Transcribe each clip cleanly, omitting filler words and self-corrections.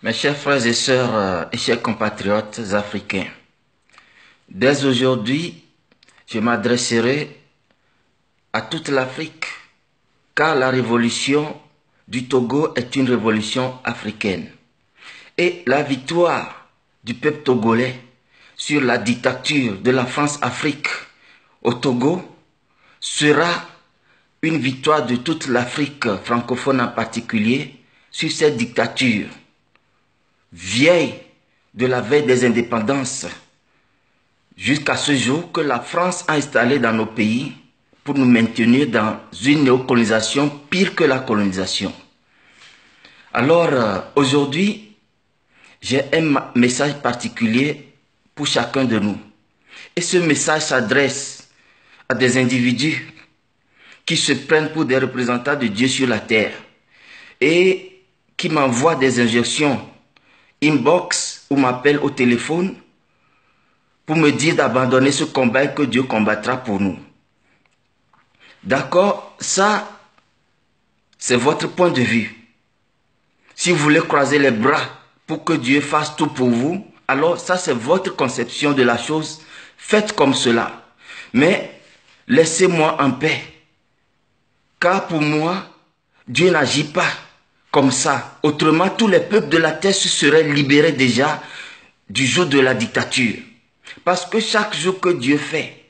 Mes chers frères et sœurs et chers compatriotes africains, dès aujourd'hui, je m'adresserai à toute l'Afrique, car la révolution du Togo est une révolution africaine. Et la victoire du peuple togolais sur la dictature de la France-Afrique au Togo sera une victoire de toute l'Afrique francophone en particulier sur cette dictature vieille de la veille des indépendances jusqu'à ce jour que la France a installé dans nos pays pour nous maintenir dans une néocolonisation pire que la colonisation. Alors aujourd'hui, j'ai un message particulier pour chacun de nous. Et ce message s'adresse à des individus qui se prennent pour des représentants de Dieu sur la terre et qui m'envoient des injections inbox ou m'appellent au téléphone pour me dire d'abandonner ce combat et que Dieu combattra pour nous. D'accord, ça, c'est votre point de vue. Si vous voulez croiser les bras pour que Dieu fasse tout pour vous, alors ça, c'est votre conception de la chose. Faites comme cela. Mais laissez-moi en paix. Car pour moi, Dieu n'agit pas comme ça. Autrement, tous les peuples de la terre se seraient libérés déjà du jour de la dictature. Parce que chaque jour que Dieu fait,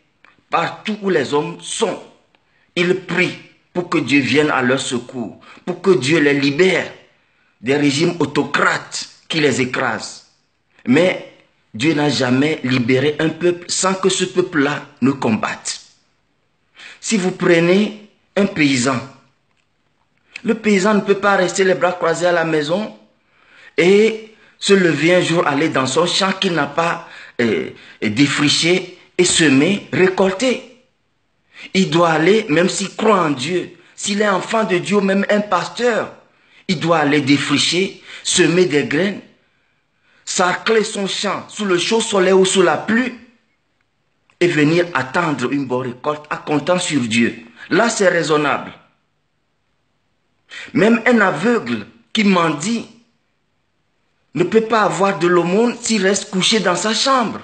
partout où les hommes sont, ils prient pour que Dieu vienne à leur secours, pour que Dieu les libère des régimes autocrates qui les écrasent. Mais Dieu n'a jamais libéré un peuple sans que ce peuple-là ne combatte. Si vous prenez un paysan, le paysan ne peut pas rester les bras croisés à la maison et se lever un jour, aller dans son champ qu'il n'a pas défriché et semé, récolter. Il doit aller, même s'il croit en Dieu, s'il est enfant de Dieu, même un pasteur, il doit aller défricher, semer des graines, sarcler son champ sous le chaud soleil ou sous la pluie et venir attendre une bonne récolte en comptant sur Dieu. Là, c'est raisonnable. Même un aveugle qui mendie ne peut pas avoir de l'aumône s'il reste couché dans sa chambre.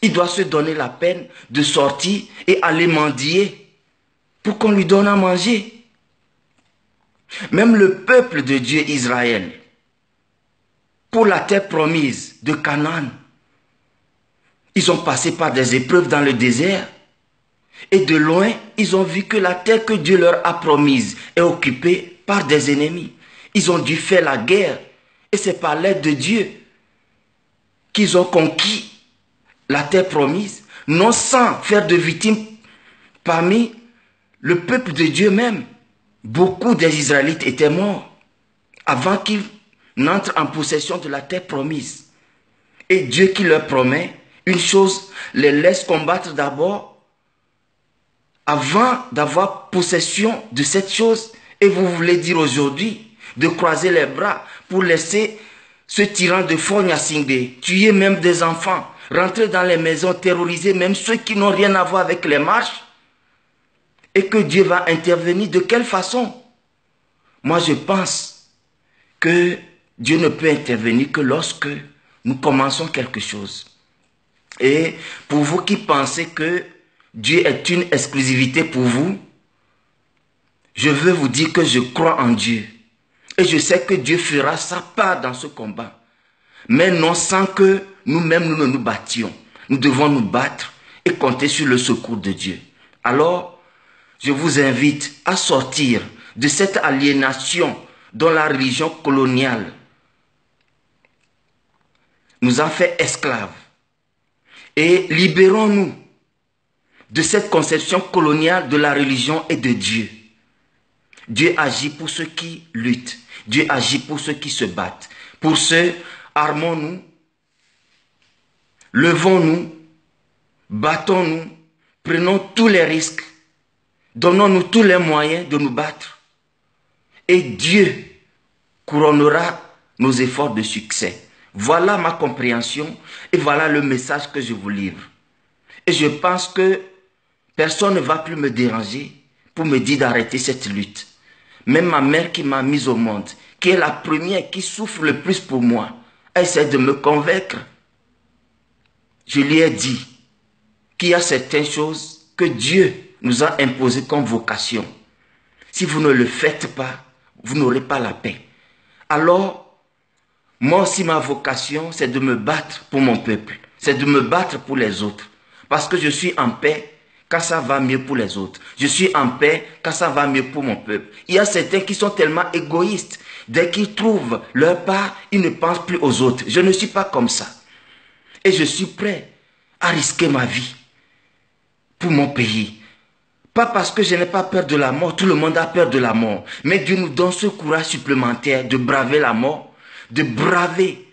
Il doit se donner la peine de sortir et aller mendier pour qu'on lui donne à manger. Même le peuple de Dieu Israël, pour la terre promise de Canaan, ils ont passé par des épreuves dans le désert. Et de loin, ils ont vu que la terre que Dieu leur a promise est occupée par des ennemis. Ils ont dû faire la guerre. Et c'est par l'aide de Dieu qu'ils ont conquis la terre promise, non sans faire de victimes parmi le peuple de Dieu même. Beaucoup des Israélites étaient morts avant qu'ils n'entrent en possession de la terre promise. Et Dieu qui leur promet une chose, les laisse combattre d'abord avant d'avoir possession de cette chose. Et vous voulez dire aujourd'hui de croiser les bras pour laisser ce tyran de Fognassingbe tuer même des enfants, rentrer dans les maisons, terroriser même ceux qui n'ont rien à voir avec les marches, et que Dieu va intervenir de quelle façon? Moi, je pense que Dieu ne peut intervenir que lorsque nous commençons quelque chose. Et pour vous qui pensez que Dieu est une exclusivité pour vous, je veux vous dire que je crois en Dieu. Et je sais que Dieu fera sa part dans ce combat. Mais non sans que nous-mêmes nous ne nous battions. Nous devons nous battre et compter sur le secours de Dieu. Alors, je vous invite à sortir de cette aliénation dont la religion coloniale nous a fait esclaves. Et libérons-nous de cette conception coloniale de la religion et de Dieu. Dieu agit pour ceux qui luttent. Dieu agit pour ceux qui se battent. Pour ceux, armons-nous, levons-nous, battons-nous, prenons tous les risques, donnons-nous tous les moyens de nous battre. Et Dieu couronnera nos efforts de succès. Voilà ma compréhension et voilà le message que je vous livre. Et je pense que personne ne va plus me déranger pour me dire d'arrêter cette lutte. Même ma mère qui m'a mis au monde, qui est la première, qui souffre le plus pour moi, essaie de me convaincre. Je lui ai dit qu'il y a certaines choses que Dieu nous a imposées comme vocation. Si vous ne le faites pas, vous n'aurez pas la paix. Alors, moi aussi ma vocation, c'est de me battre pour mon peuple. C'est de me battre pour les autres. Parce que je suis en paix quand ça va mieux pour les autres. Je suis en paix quand ça va mieux pour mon peuple. Il y a certains qui sont tellement égoïstes. Dès qu'ils trouvent leur part, ils ne pensent plus aux autres. Je ne suis pas comme ça. Et je suis prêt à risquer ma vie pour mon pays. Pas parce que je n'ai pas peur de la mort, tout le monde a peur de la mort. Mais Dieu nous donne ce courage supplémentaire de braver la mort, de braver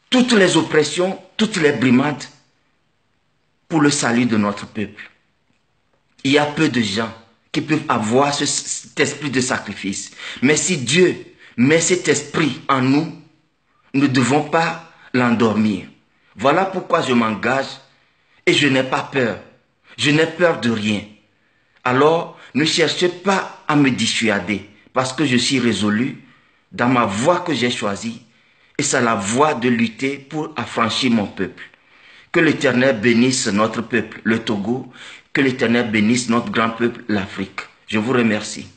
toutes les oppressions, toutes les brimades pour le salut de notre peuple. Il y a peu de gens qui peuvent avoir cet esprit de sacrifice. Mais si Dieu met cet esprit en nous, nous ne devons pas l'endormir. Voilà pourquoi je m'engage et je n'ai pas peur. Je n'ai peur de rien. Alors, ne cherchez pas à me dissuader parce que je suis résolu dans ma voie que j'ai choisie et c'est la voie de lutter pour affranchir mon peuple. Que l'Éternel bénisse notre peuple, le Togo, que l'Éternel bénisse notre grand peuple, l'Afrique. Je vous remercie.